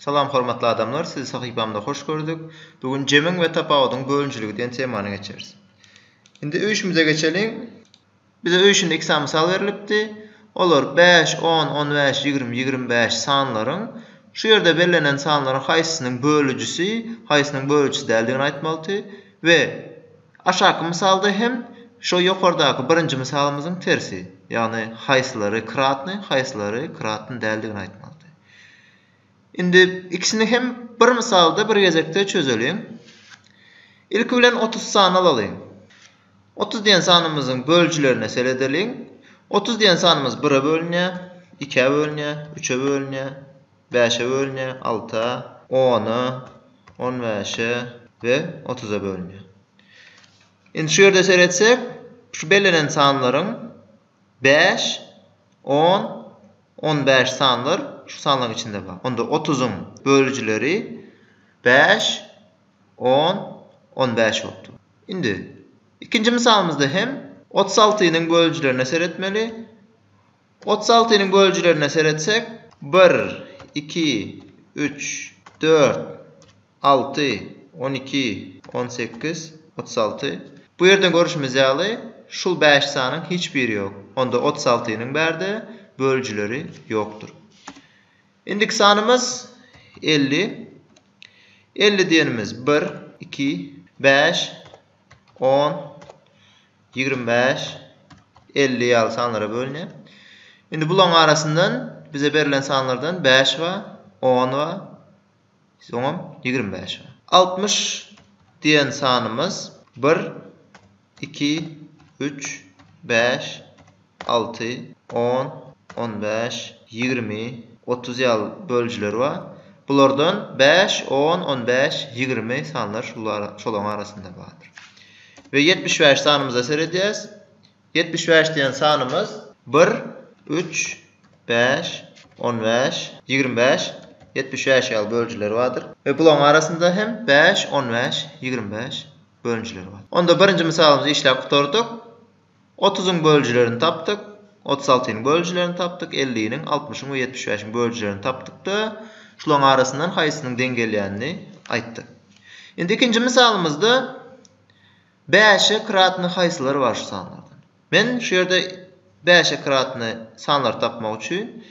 Salam hormatly adamlar, sizi sahifamda hoş gördük. Bugün cemiň we tapawudyň bölünjiligi diýen temany geçeriz. Indi öýüşimize geçelim. Bize öýüşinde iki misal berilipdi. Olar 5, 10, 15, 20, 25 sanlaryň şu ýerde belirlenen sanlaryň haýsysynyň bölüjüsi, haýsysynyň bölüjüsi däldigini aýtmaldy we aşaky misalda hem şu ýokardaky birinji misalymyzyň tersi, ýagny haýsylary kratny, haýsylary kratny däldigini aýtmaldy. Indi ikisini hem bir misalda bir gezekde çözelim. İlki bilen 30 sany alalım. 30 diýen sanymyzyň bölüjlerini seledelim. 30 diýen sanymyz 1-e bölünýär, 2-e bölünýär, 3-e bölünýär, 5-e bölünýär, 6-a, 10-a, 15-e we 30-a bölünýär. Indi şu ýerde seretsek, şu belirlenen sanlaryň 5, 10, 15 sanlar şu sanlaryň içinde bar. Onda 30'un bölüjleri 5, 10, 15 oldu. Indi ikinci misalımızda hem 36'nın bölüjlerine seretmeli. 36'nın bölüjlerine seretsek 1, 2, 3, 4, 6, 12, 18, 36. Bu yerden görüşümüz ýaly şul 5 sanyň hiçbiri yok. Onda 36'nın berde bölüjleri yoktur. İndik sanımız 50. 50 diýenimiz 1, 2, 5, 10, 25, 50 ýaly sanlara bölünýär. Indi bulan arasyndan bize berilen sanlardan 5 we 10 we soňam 25 we 60 diýen sanymyz 1, 2, 3, 5, 6, 10, 15, 20, 30 ýaly bölüjleri bar. Bulardan 5, 10, 15, 20 sanlar şolaň arasynda bardyr. Ve 75 sanymyza seredýäs. 75 diýen sanymyz 1, 3, 5, 15, 25, 75 ýaly bölüjleri bardyr. Ve bularň arasynda hem 5, 15, 25 bölüjleri bar. Onda birinji misalymyzy işläp gutardyk. 30'un bölüjlerini tapdyk. 36'nın bölüjlerini tapdyk, 50'nin, 60'ın we 75'in bölüjlerini tapdyk-da şolaň arasyndan haýsysynyň dengelýänini aýtdyk. Indi ikinji misalymyzda 5'e kratny haýsylar bar şu sanlardan. Men şu ýerde 5'e kratny sanlar tapmak üçin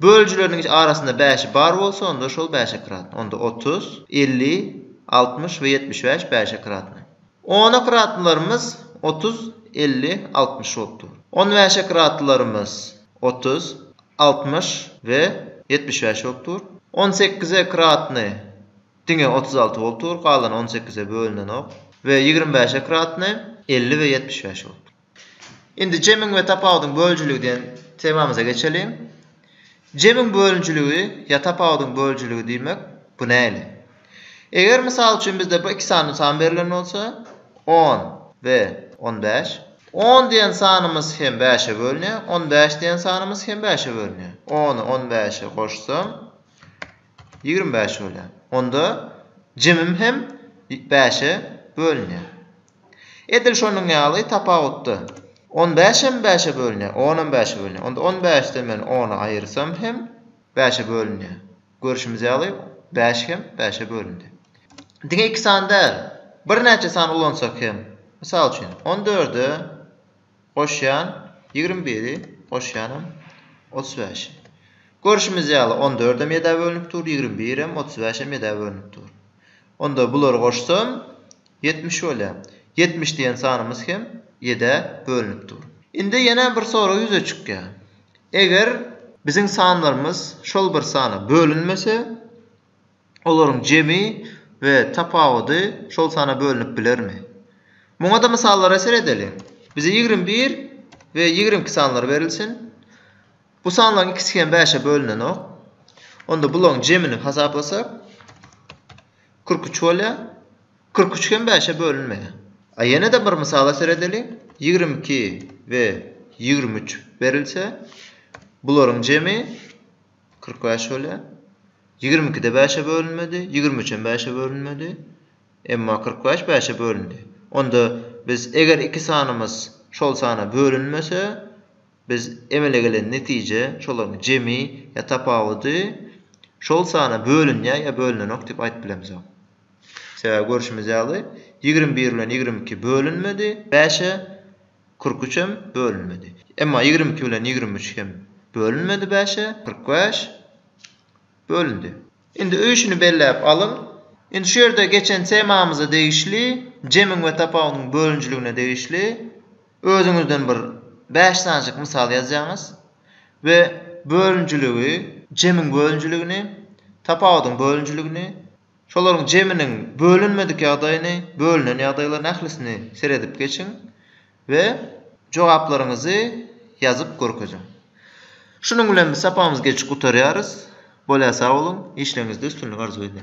bölüjleriniň arasynda 5 bar bolsa, onda şol 5'e kratny. Onda 30, 50, 60 we 75 5'e kratny. 10'a kratnylarymyz 30, 50, 60 oldu. 15'e kratlarımız 30, 60 ve 75 oldu. 18'e kratny diňe 36 oldu. Galan 18'e bölünen ok. Ve 25'e kratny 50 ve 75 oldu. Indi cemiň we tapawudyň bölüjligi diýen temamyza geçelim. Cemiň bölüjligi ýa tapawudyň bölüjligi diýmek bu näli? Eger misal üçin bizde bu iki san berilen bolsa 10 ve 15. 10 diýen sanymyz hem 5'e bölünýär, 15 diýen sanymyz hem 5'e bölünýär. 10'y 15'e goşsam 25 bolýar. Onda cemim hem 5'e bölünýär. Edil şonuň ýaly tapawutdy. 15 hem 5'e bölünýär, 10 hem 5'e bölünýär. Onda 15 den men 10'y aýyrsam hem 5'e bölünýär. Görüşimiz ýaly 5 hem 5'e bölündi. Diňe iki san däl. Bir näçe san ulansak hem, misal üçin 14'ü goşýan 21'i goşýanam 35. Görüşimiz ýaly 14 hem 7'e bölünip dur, 21 hem 35 hem 7'e bölünip dur. Onda bulary goşsam 70 bolýar. 70 diýen sanymyz hem 7'e bölünip dur. Indi ýene bir soru ýüze çykýar. Eger biziň sanlarymyz şol bir sana bölünmese, olaryň jemi ve tapawudy şol sana bölünip bilermi? Muňa da misallara seredelim. Bize 21 ve 22 sanlar verilsin. Bu sanlaryň ikisi hem 5'e bölünen ok. Onda bularyň jemini hasaplasak 43 bolýar. 43 hem 5'e bölünmeýär. Ýene de bir misala seredelim. 22 ve 23 verilse bularyň jemi 45 bolýar. 22 de 5'e bölünmedi, 23 hem 5'e bölünmedi. Emma 45 5'e bölündi. Onda biz eger iki sanymyz şol sana bölünmese, biz emele gelen netije şolaryň jemi ýa tapawudy şol sana bölünýär ýa bölünenok diýip aýdyp bilemsek. Sebäbi görüşimiz ýaly 21 bilen 22 bölünmedi, 5'e 43 hem bölünmedi. Emma 22 bilen 23 hem bölünmedi 5'e, 45 bölündü. Indi öýüşini belläp alın. Indi şu ýerde geçen temamyza degişli, jemiň we tapawnyň bölünjüligine degişli özüňizden bir 5 sanjyk mysal ýazjaňyz we bölünjüligi, jemiň bölünjüligini, tapawdyň bölünjüligini, şolaryň jeminiň bölünmedik ýagdaýyny, bölünen ýagdaýlaryň ählisini seredip geçiň we jogaplaryňyzy ýazyp görkeziň. Şunun bilen biz sapamyz geçip gutarýarys. Bolýa sag bolun, işleriňizde üstünlük arzu edin.